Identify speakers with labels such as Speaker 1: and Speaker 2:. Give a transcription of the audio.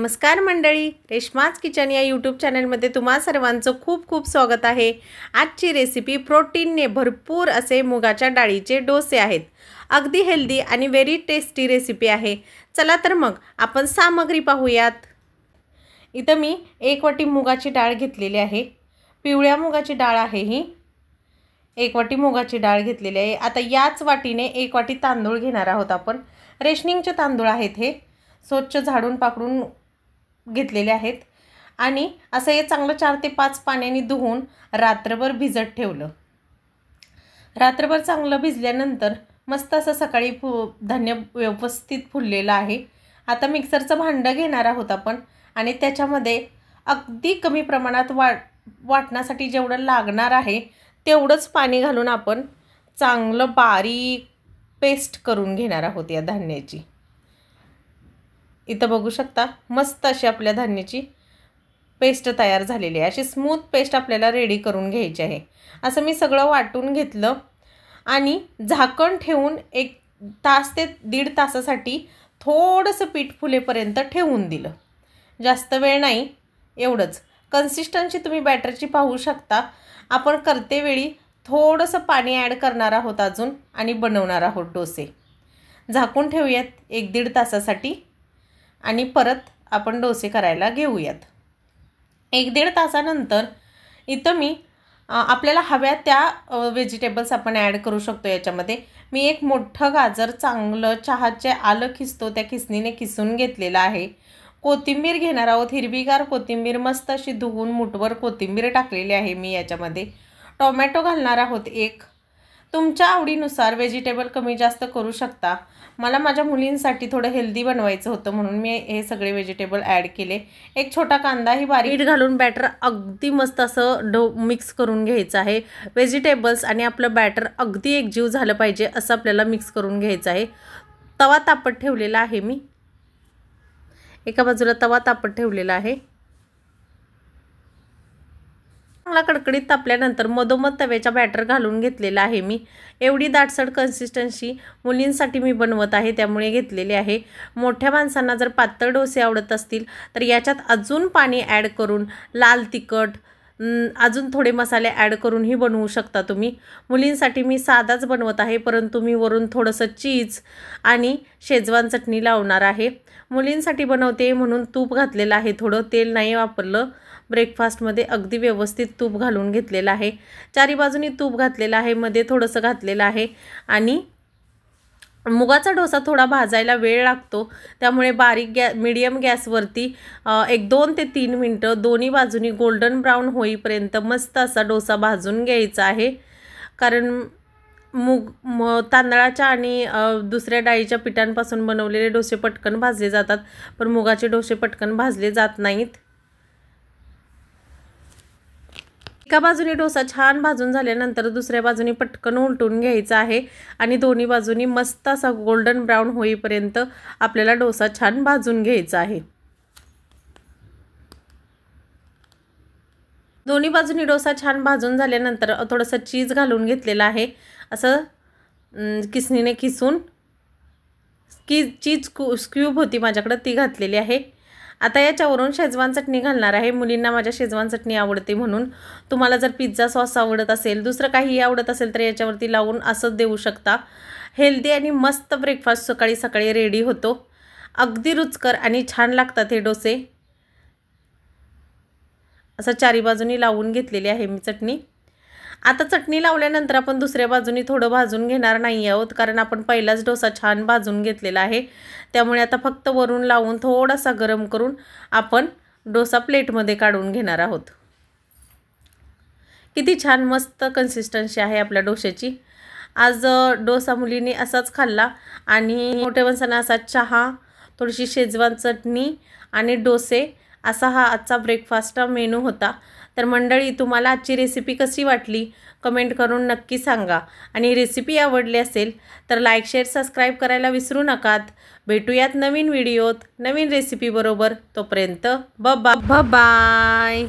Speaker 1: नमस्कार मंडळी, रेश्माज किचन या यूट्यूब चॅनलमध्ये तुम्हा सर्वांचं खूप खूप स्वागत आहे। आजची रेसिपी प्रोटीनने भरपूर असे मुगाच्या डाळीचे डोसे आहेत। अगदी हेल्दी आणि व्हेरी टेस्टी रेसिपी आहे। चला तर मग आपण सामग्री पाहूयात। इथं मी 1 वाटी मुगाची डाळ घेतलेली आहे। पिवळ्या मुगाची डाळ आहे ही। 1 वाटी मुगाची डाळ घेतलेली आहे। आता याच वाटीने 1 वाटी तांदूळ घेणार आहोत आपण। रेशनिंगचे तांदूळ आहेत हे। स्वच्छ झाडून पाकडून घेतलेले आहेत आणि असं हे चांगलं 4 ते 5 पाण्याने धुवून रात्रभर भिजत ठेवलं। रात्रभर चांगलं भिजल्यानंतर मस्त असं सकाळी धान्य व्यवस्थित फुललेलं आहे। आता मिक्सरचं भांडं घेणार आहोत आपण आणि त्याच्यामध्ये अगदी कमी प्रमाणात वाटण्यासाठी जेवढं लागणार आहे तेवढंच पाणी घालून आपण चांगलं बारीक पेस्ट करून घेणार आहोत या धान्याची। इथं बघू शकता मस्त अशी आपल्या धान्याची पेस्ट तयार झालेली आहे। अशी स्मूथ पेस्ट आपल्याला रेडी करून घ्यायची आहे। असं मी सगळं वाटून घेतलं आणि झाकण ठेवून 1 तास ते 1.5 तासासाठी थोडंसं पीठ फुलेपर्यंत ठेवून दिलं। जास्त वेळ नाही, एवढंच। कन्सिस्टन्सी तुम्ही बॅटरची पाहू शकता। आपण करते वेळी थोडंसं पाणी ॲड करणार आहोत अजून आणि बनवणार आहोत डोसे। झाकून ठेवूयात 1-1.5 तासासाठी आणि परत आपण डोसे करायला घेऊयात। 1-1.5 तासानंतर इथं मी आपल्याला हव्या त्या व्हेजिटेबल्स आपण ॲड करू शकतो याच्यामध्ये। मी एक मोठं गाजर चांगलं चहाचे आलं खिसतो त्या खिसणीने किसून घेतलेलं आहे। कोथिंबीर घेणार आहोत, हिरवीगार कोथिंबीर मस्त अशी धुवून मुठभर कोथिंबीर टाकलेली आहे मी याच्यामध्ये। टोमॅटो घालणार आहोत 1। तुमच्या आवडीनुसार व्हेजिटेबल कमी जास्त करू शकता। मला माझ्या मुलींसाठी थोडं हेल्दी बनवायचं होतं म्हणून मी हे सगळे व्हेजिटेबल ॲड केले। एक छोटा कांदा ही बारीक घालून बॅटर अगदी मस्त असं मिक्स करून घ्यायचं आहे। व्हेजिटेबल्स आणि आपलं बॅटर अगदी एकजीव झालं पाहिजे असं आपल्याला मिक्स करून घ्यायचं आहे। तवा तापत ठेवलेला आहे मी। एका बाजूला तवा तापत ठेवलेला आहे। चांगला कडकडीत तापल्यानंतर मधोमध तव्याच्या बॅटर घालून घेतलेला आहे मी। एवढी दाटसर कन्सिस्टन्सी मुलींसाठी मी बनवत आहे त्यामुळे घेतलेली आहे। मोठ्या माणसांना जर पातळ डोसे आवडत असतील तर याच्यात अजून पाणी ॲड करून लाल तिखट अजून थोडे मसाले ॲड करूनही बनवू शकता तुम्ही। मुलींसाठी मी साधाच बनवत आहे परंतु मी वरून थोडंसं चीज आणि शेजवान चटणी लावणार आहे। मुलींसाठी बनवते म्हणून तूप घातलेलं आहे, थोडं तेल नाही वापरलं। ब्रेकफास्टमध्ये अगदी व्यवस्थित तूप घालून घेतलेलं आहे। चारी बाजूनी तूप घातलेलं आहे, मध्ये थोडंसं घातलेलं आहे आणि मुगाचा डोसा थोडा भाजायला वेळ लागतो त्यामुळे बारीक मीडियम गॅसवरती 1-2 ते 3 मिनिटं दोन्ही बाजूनी गोल्डन ब्राउन होईपर्यंत मस्त असा डोसा भाजून घ्यायचा आहे। कारण तांदळाच्या आणि दुसऱ्या डाळीच्या पिठांपासून बनवलेले डोसे पटकन भाजले जातात पण मुगाचे डोसे पटकन भाजले जात नाहीत। एका बाजूने डोसा छान भाजून झाल्यानंतर दुसऱ्या बाजूने पटकन उलटून घ्यायचा आहे आणि दोन्ही बाजूनी मस्त असा गोल्डन ब्राउन होईपर्यंत आपल्याला डोसा छान भाजून घ्यायचा आहे। दोन्ही बाजूनी डोसा छान भाजून झाल्यानंतर थोडंसं चीज घालून घेतलेलं आहे। असं किसणीने किसून चीज स्क्यूब होती माझ्याकडे ती घातलेली आहे। आता याच्यावरून शेजवान चटणी घालणार आहे। मुलींना माझ्या शेजवान चटणी आवडते म्हणून। तुम्हाला जर पिझ्झा सॉस आवडत असेल, दुसरं काही आवडत असेल तर याच्यावरती लावून असं देऊ शकता। हेल्दी आणि मस्त ब्रेकफास्ट सकाळी सकाळी रेडी होतो। अगदी रुचकर आणि छान लागतात हे डोसे। असं चारी बाजूनी लावून घेतलेली आहे मी चटणी। आता चटणी लावल्यानंतर आपण दुसऱ्या बाजूनी थोडं भाजून घेणार नाही आहोत कारण आपण पहिलाच डोसा छान भाजून घेतलेला आहे। त्यामुळे आता फक्त वरून लावून थोडासा गरम करून आपण डोसा प्लेटमध्ये काढून घेणार आहोत। किती छान मस्त कन्सिस्टन्सी आहे आपल्या डोश्याची। आज डोसा मुलींनी असाच खाल्ला आणि मोठ्या माणसांना असा चहा, थोडीशी शेजवान चटणी आणि डोसे असा हा आजचा ब्रेकफास्ट मेनू होता। तर मंडळी, तुम्हाला आजची रेसिपी कशी वाटली कमेंट करून नक्की सांगा आणि रेसिपी आवडली असेल तर लाईक, शेअर, सबस्क्राईब करायला विसरू नकात। भेटूयात नवीन व्हिडिओत नवीन रेसिपी बरोबर। तोपर्यंत बाय।